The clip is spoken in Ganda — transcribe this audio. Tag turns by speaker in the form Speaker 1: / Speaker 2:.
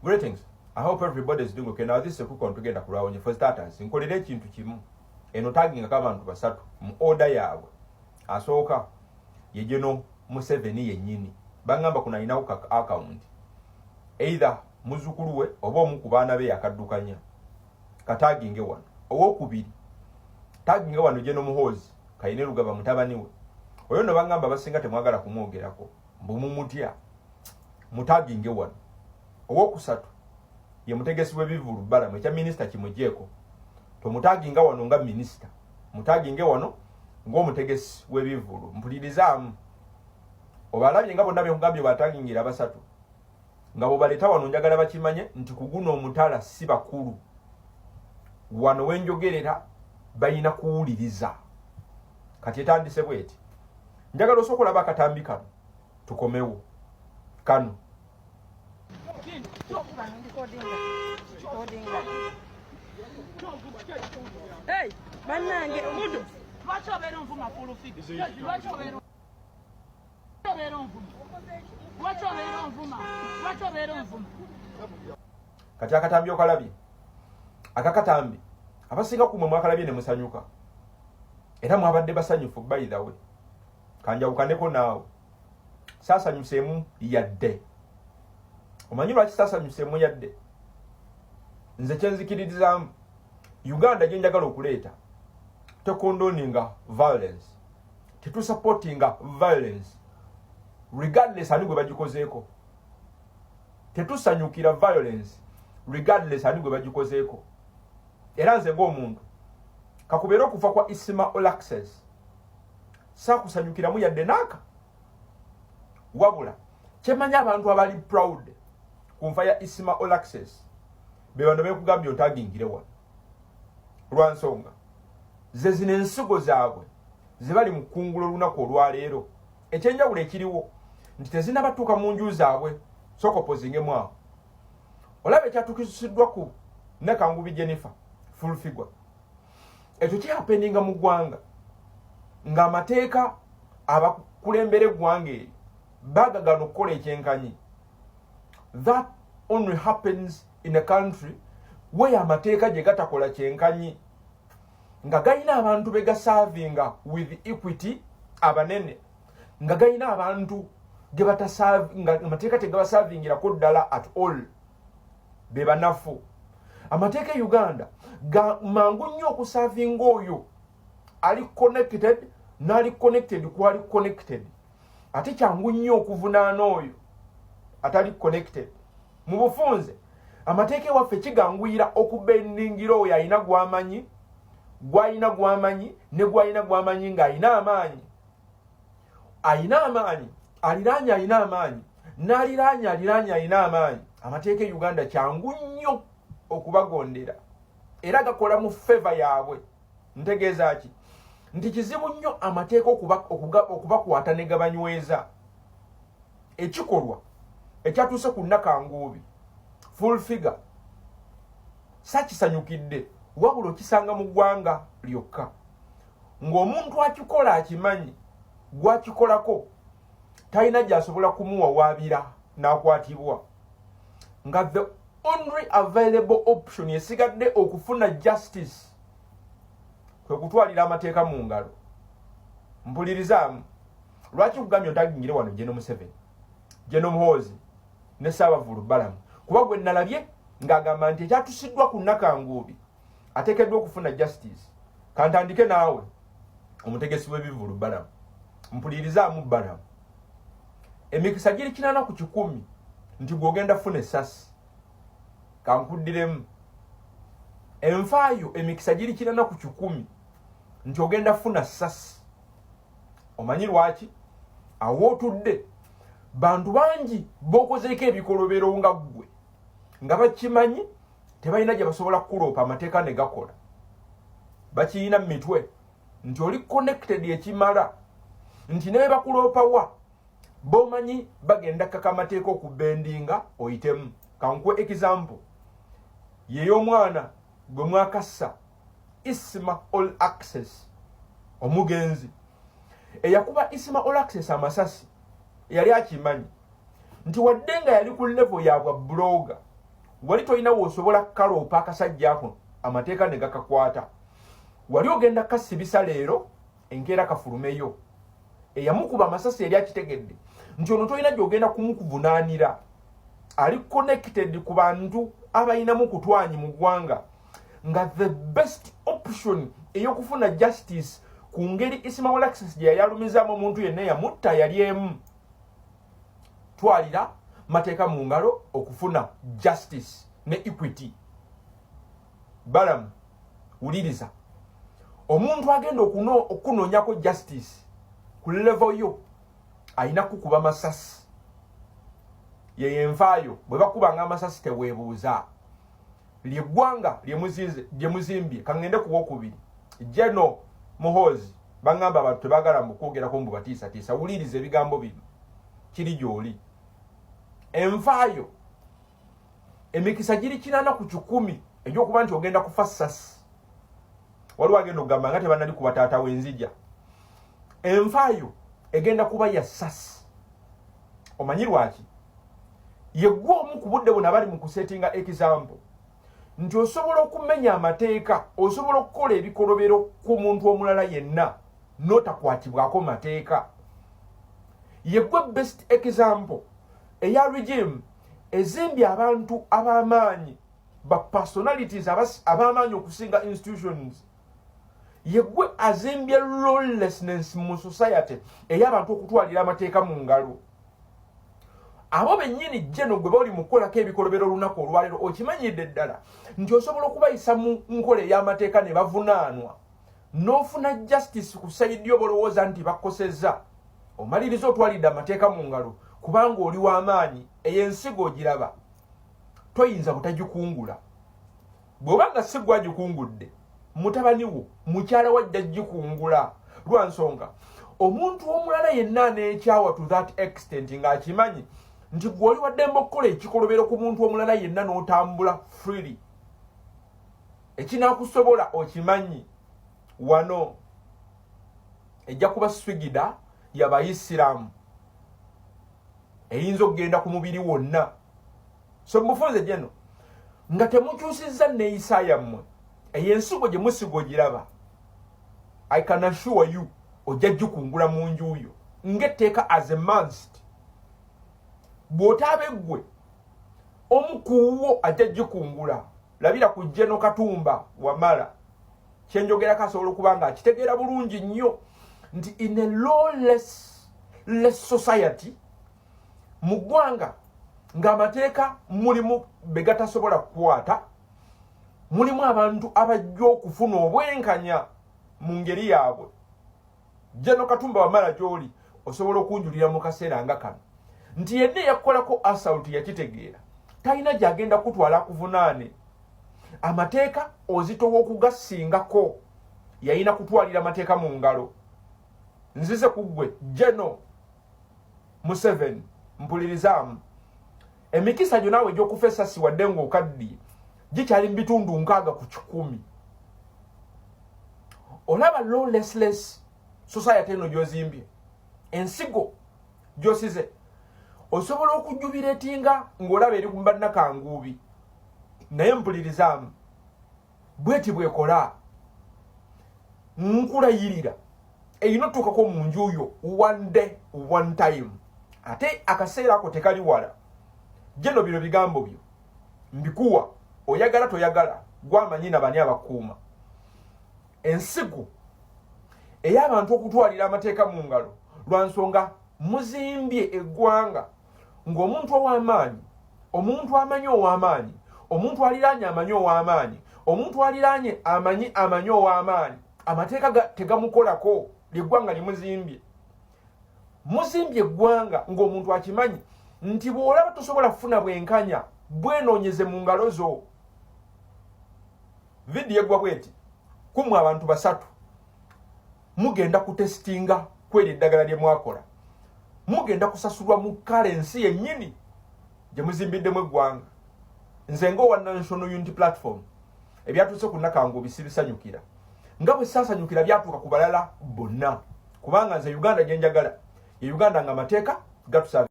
Speaker 1: Greetings. I hope everybody is doing okay. Now this is a quick one together kurawonye. For starters, nkolere kintu kimu. Eno tagging abantu basatu mu order yaabwe. Asooka ye General Museveni yennyini. Bangamba kuna ina account. Either muzukulu we oba omu ku baana be yakaddukanya. Kataginge wano. Owokubiri. Taginge wano General Muhoozi. Kayine Lugaba mutabani we. Oyo no bangamba basinga temwagala kumwogerako. Mbumumutya. Mutaginge wano. Owokusatu ye mutegesi w'ebivulu balamu ekya minisita kimujeko tomutaginga wano nga minisita mutaginge wano ng'omutegesi w'ebivulu mpulirizamu obalabye nga bonna byongambye batagingira basatu nga bobaleta wano njagala bakimanye nti kuguno omutala si bakulu wano wenjogerera bayina kuwuliriza kati etandise bweti njagala osokola bakatambi kano tukomewo kano.
Speaker 2: Hey, banange omudu. Lwaki obeera onvuma fulufiga? Lwaki obeera onvuma?
Speaker 1: Kati akatambi okalabye. Akakatambi. Abasinga kumwe mwakalabye ne musanyuka. Era mwabadde basanyufu by the way. Kanjawukaneko naawe. Saasanyusemu yadde. Omanyi lwaki saasanyusemu yadde? Nze kyenzikiririzaamu Uganda gye njagala okuleeta tekondoninga violence, tetusupportinga violence regardless ani gwe bagikozeeko, tetusanyukira violence regardless ani gwe bagikozeeko. Era nze ng'omuntu kakubeera okufa kwa Isima Olaxes saakusanyukiramu yadde naaka, wabula kyemanya abantu abali proud ku nfa ya Isima Olaxes be bano beekugambye otagingire wano lwansonga ze zino ensigo zaabwe zibali mu kkungulo olunaku olwaleero. Ekyenjawulo ekiriwo nti tezinabatuuka mu nju zaabwe sooka opozingemu awo. Olaba ekyatukisiddwa ku Nakangubi Jennifer full figure. Ekyo kyapeninga mu ggwanga ng'amateeka abakulembera eggwanga eryo baagagana okukola ekyenkanyi. That only happens in a country where amateeka gye gatakola kyenkanyi nga galina abantu be gasavinga with equity abanene, nga galina abantu ge batasavinga, amateeka tegabasavingirako ddala at all, be banafu. Amateeka e Uganda mangu nnyo okusavinga oyo ali connected n'ali connected ku ali connected, ate kyangu nnyo okuvunaana oyo atali connected. Mu bufunze amateeka waffe kiganguyira okubendingira oyo alina gwamanyi, gwalina gwamanyi ne gwalina gwamanyi ng'alina amaanyi. Alina amaanyi, aliraanya alina amaanyi, n'aliraanya aliraanya alina amaanyi. Amateeka e Uganda kyangu nnyo okubagondera era gakola mu favor yaabwe. Ntegeeza ki? Nti kizibu nnyo amateeka okubakwata ne gabanyweza. Ekikolwa ekyatuuse ku Nakangubi full figure sakisanyukidde, wabula okisanga mu ggwanga lyokka ng'omuntu akikola akimanyi, gwakikolako talina gy'asobola kumuwawaabira n'akwatibwa, nga the only available option esigadde okufuna justice kwe kutwalira amateeka mu ngalo. Mpulirizaamu lwaki kugambye otagingire wano General Museveni, General Muhoozi ne Ssaabavulu Balamu, kuba gwe nalabye ng'agamba nti ekyatusiddwa ku Nakangubi ateekeddwa okufuna justice. Kantandike naawe omutegesi w'ebivulu Balamu. Mpulirizaamu Balamu, emikisa giri 80 nti gw'ogenda funa essasi. Kankuddiremu enfaayo emikisa giri 80 nti ogenda funa ssasi. Omanyi lwaki? Awo otudde bantu bangi b'okozeeko ebikolobero nga ggwe nga bakimanyi tebalina gye basobola kukuloopa amateeka ne gakola. Bakiyina mu mitwe nti oli connected ekimala nti ne bakuloopa wa b'omanyi bagenda kaka amateeka okubendinga oyitemu. Kankuwe example y'ey'omwana gwe mwakassa Isima Olaxes omugenzi eyakuba Isima Olaxes amasasi. Yali akimanyi nti wadde nga yali ku level ya bwa blogger wali toyina w'osobola kaloopa akasajja ako amateeka ne gakakwata. Wali ogenda kasibisa leero enkeera kafulumeyo. Eyamukuba amasasi eri akitegedde nti ono toyina gy'ogenda kumukuvunaanira. Ali connected ku bantu abayinamu kutwanyi mu ggwanga nga the best option ey'okufuna justice ku ngeri Ismail Alexis gye yayalumizaamu omuntu yenna yamutta yali emu. Twalira mateeka mu ngalo okufuna justice ne equity. Balamu wuliriza, omuntu agenda okunoonyako justice ku level yo ayina kukuba masasi. Yenfaayo bwe bakubanga amasasi teweebuuza. Lyeggwanga lye muzimbye kangende ku wokubiri. Jeno Muhoozi bangamba abantu tebagala mukwogerako mbu batiisatiisa. Wuliriza ebigambo bino kiri gy'oli. Enfaayo emikisa giri 80 egy'okuba nti ogenda kufa sasi. Waliwo agenda okugamba nga tebanali kuba taata w'enzija. Enfaayo egenda kuba ya sasi. Omanyi lwaki? Yeggwa omu ku budde buno abali mu kusetinga example nti osobola okumenya amateeka, osobola okukola ebikolobero ku muntu omulala yenna n'otakwatibwako mateeka. Yeggwa best example eya regime ezimbye abantu ab'amaanyi ba personalities ab'amaanyi okusinga institutions. Yeggwe azimbye lawlessness mu society ey'abantu okutwalira amateeka mu ngalo. Abo bennyini jeno gwe bali mukolako ebikolobero olunaku olwaleero okimanyidde ddala nti osobola okubayisa mu nkola ey'amateeka ne bavunaanwa n'ofuna justice ku sayidi y'obalowooza nti bakosezza. Omaliriza otwalidde amateeka mu ngalo kubanga oli w'amaanyi ey'ensigo ogiraba toyinza butagikungula. Bw'obanga si gwe agikungudde mutabani wo mukyala wajja gikungula. Lwa nsonga omuntu omulala yenna aneekyawa to that extent ng'akimanyi nti gwe oli waddemba okukola ekikolobero ku muntu omulala yenna n'otambula freely. Ekinaakusobola okimanyi wano ejja kuba swigida y'Abayisiraamu eyinza okugenda ku mubiri wonna. So mufunze jeno nga temukyusizza neeyisa yammwe ey'ensigo gye musigo ogiraba. I can assure you ojja gikungula mu nju yo ng'etteeka as a must. Bw'otaabe ggwe omu ku wo ajja gikungula. Labira ku Jeno Katumba Wamala kyenjogerako asobola okuba nga akitegeera bulungi nnyo nti in a lawless society mu ggwanga ng'amateeka mulimu be gatasobola kukwata, mulimu abantu abajja okufuna obwenkanya mu ngeri yaabwe. Jeno Katumba Wamala gy'oli osobola okunjulira mu kaseera nga kano nti yenna eyakukolako assault yakitegeera talina gy'agenda kutwala akuvunaane. Amateeka ozitowa okugasingako yalina kutwalira amateeka mu ngalo. Nzize ku ggwe Jeno Museveni mpulirizaamu emikisa gyo naawe egy'okufa essasi wadde ng'okaddiye gikyali mu bitundu 60 ku 100. Olaba lawless society eno gy'ozimbye, ensigo gy'osize, osobola okujjubireetinga ng'olaba eri ku bannakaanguubi. Naye mpulirizaamu bweti bwekola nkulayirira eyina otuukako mu nju yo one day one time. Ate akaseera ako tekali wala. Jeno bino bigambo byo mbikuwa oyagala toyagala gwamanyi na bani abakuuma. Ensigo ey'abantu okutwalira amateeka mu ngalo lwa nsonga muzimbye eggwanga ng'omuntu ow'amaanyi, omuntu amanyi ow'amaanyi, omuntu aliraanye amanyi ow'amaanyi, omuntu aliraanye amanyi ow'amaanyi, amateeka tegamukolako. Ly'eggwanga limuzimbye. Muzimbye eggwanga ng'omuntu akimanyi nti bw'olaba tosobola kufuna bwenkanya bwenoonyeze mu ngalo zo. Vidiyo eggwa bweti kumwe abantu 3 mugenda kutesitinga kweri eddagala lye mwakola. Mugenda kusasulwa mu karensi yennyini gye muzimbiddemu eggwanga. Nze ng'owa National Unity Platform ebyatuuse ku Nakanguubi sibisanyukira nga bwe saasanyukira byatuuka ku balala bonna kubanga nze Uganda gye njagala ye Uganda ng'amateeka gatusaba.